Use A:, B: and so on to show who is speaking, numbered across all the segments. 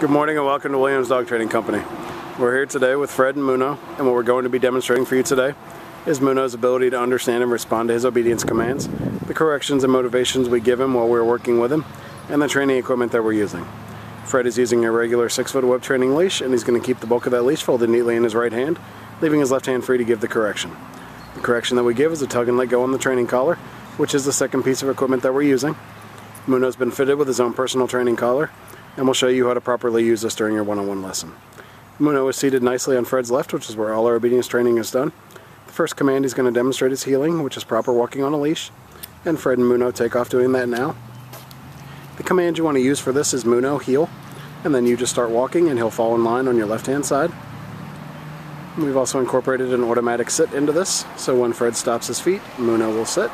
A: Good morning and welcome to Williams Dog Training Company. We're here today with Fred and Muno, and what we're going to be demonstrating for you today is Muno's ability to understand and respond to his obedience commands, the corrections and motivations we give him while we're working with him, and the training equipment that we're using. Fred is using a regular 6-foot web training leash, and he's going to keep the bulk of that leash folded neatly in his right hand, leaving his left hand free to give the correction. The correction that we give is a tug and let go on the training collar, which is the second piece of equipment that we're using. Muno's been fitted with his own personal training collar, and we'll show you how to properly use this during your one-on-one lesson. Muno is seated nicely on Fred's left, which is where all our obedience training is done. The first command he's going to demonstrate is heeling, which is proper walking on a leash, and Fred and Muno take off doing that now. The command you want to use for this is Muno, heel, and then you just start walking and he'll fall in line on your left-hand side. We've also incorporated an automatic sit into this, so when Fred stops his feet, Muno will sit.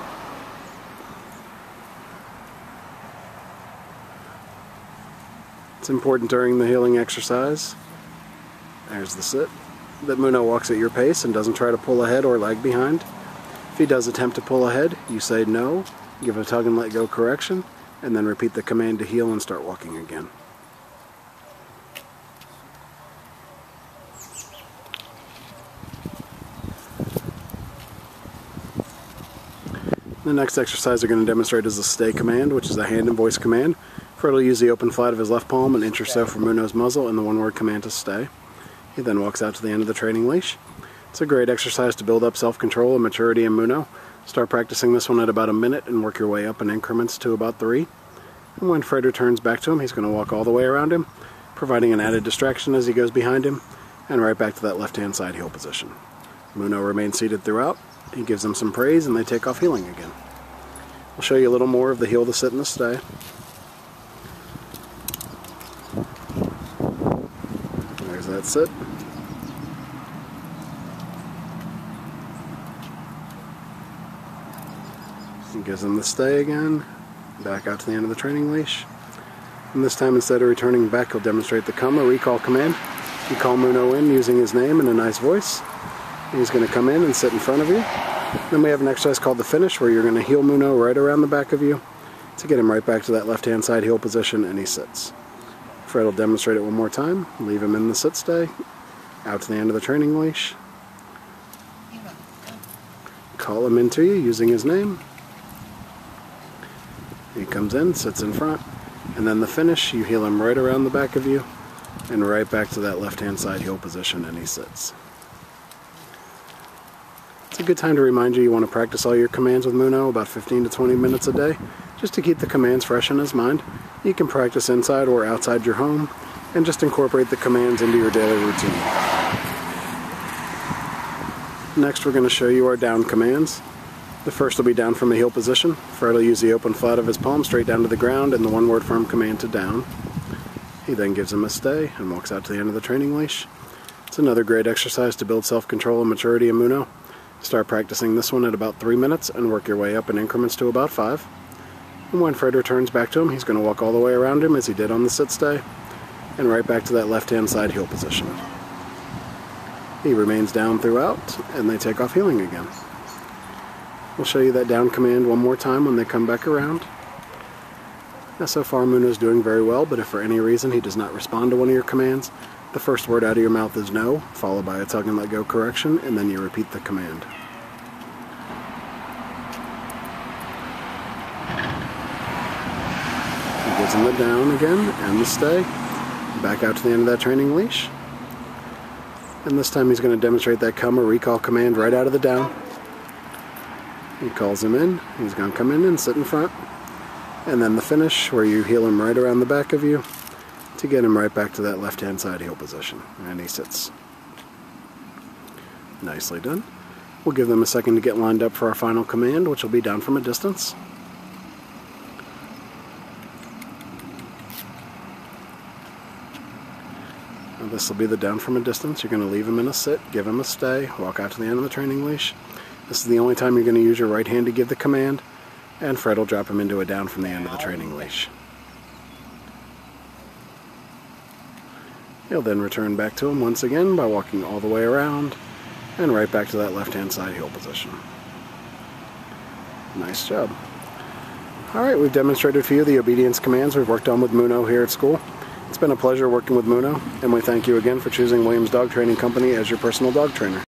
A: It's important during the heeling exercise, there's the sit, that Muno walks at your pace and doesn't try to pull ahead or lag behind. If he does attempt to pull ahead, you say no, give a tug and let go correction, and then repeat the command to heel and start walking again. The next exercise we're going to demonstrate is the stay command, which is a hand and voice command. Fred will use the open flat of his left palm an inch or so from Muno's muzzle and the one-word command to stay. He then walks out to the end of the training leash. It's a great exercise to build up self-control and maturity in Muno. Start practicing this one at about a minute and work your way up in increments to about 3. And when Fred returns back to him, he's going to walk all the way around him, providing an added distraction as he goes behind him, and right back to that left-hand side heel position. Muno remains seated throughout. He gives them some praise and they take off heeling again. We'll show you a little more of the heel, the sit, and the stay. There's that sit. He gives them the stay again, back out to the end of the training leash. And this time, instead of returning back, he'll demonstrate the come or recall command. You call Muno in using his name in a nice voice. He's going to come in and sit in front of you. Then we have an exercise called the finish, where you're going to heel Muno right around the back of you to get him right back to that left-hand side heel position, and he sits. Fred will demonstrate it one more time. Leave him in the sit stay, out to the end of the training leash. Call him into you using his name. He comes in, sits in front, and then the finish, you heel him right around the back of you and right back to that left-hand side heel position, and he sits. It's a good time to remind you want to practice all your commands with Muno about 15 to 20 minutes a day, just to keep the commands fresh in his mind. You can practice inside or outside your home, and just incorporate the commands into your daily routine. Next, we're going to show you our down commands. The first will be down from a heel position. Fred will use the open flat of his palm straight down to the ground and the one-word firm command to down. He then gives him a stay and walks out to the end of the training leash. It's another great exercise to build self-control and maturity in Muno. Start practicing this one at about 3 minutes and work your way up in increments to about 5. And when Fred returns back to him, he's going to walk all the way around him as he did on the sit stay, and right back to that left-hand side heel position. He remains down throughout, and they take off heeling again. We'll show you that down command one more time when they come back around. Now, so far Muno's doing very well, but if for any reason he does not respond to one of your commands, the first word out of your mouth is no, followed by a tug and let go correction, and then you repeat the command. He gives him the down again, and the stay. Back out to the end of that training leash. And this time he's going to demonstrate that come or recall command right out of the down. He calls him in, he's going to come in and sit in front. And then the finish, where you heel him right around the back of you to get him right back to that left-hand side heel position. And he sits. Nicely done. We'll give them a second to get lined up for our final command, which will be down from a distance. Now this will be the down from a distance. You're going to leave him in a sit, give him a stay, walk out to the end of the training leash. This is the only time you're going to use your right hand to give the command, and Fred will drop him into a down from the end of the training leash. He'll then return back to him once again by walking all the way around and right back to that left-hand side heel position. Nice job. Alright, we've demonstrated a few of the obedience commands we've worked on with Muno here at school. It's been a pleasure working with Muno, and we thank you again for choosing Williams Dog Training Company as your personal dog trainer.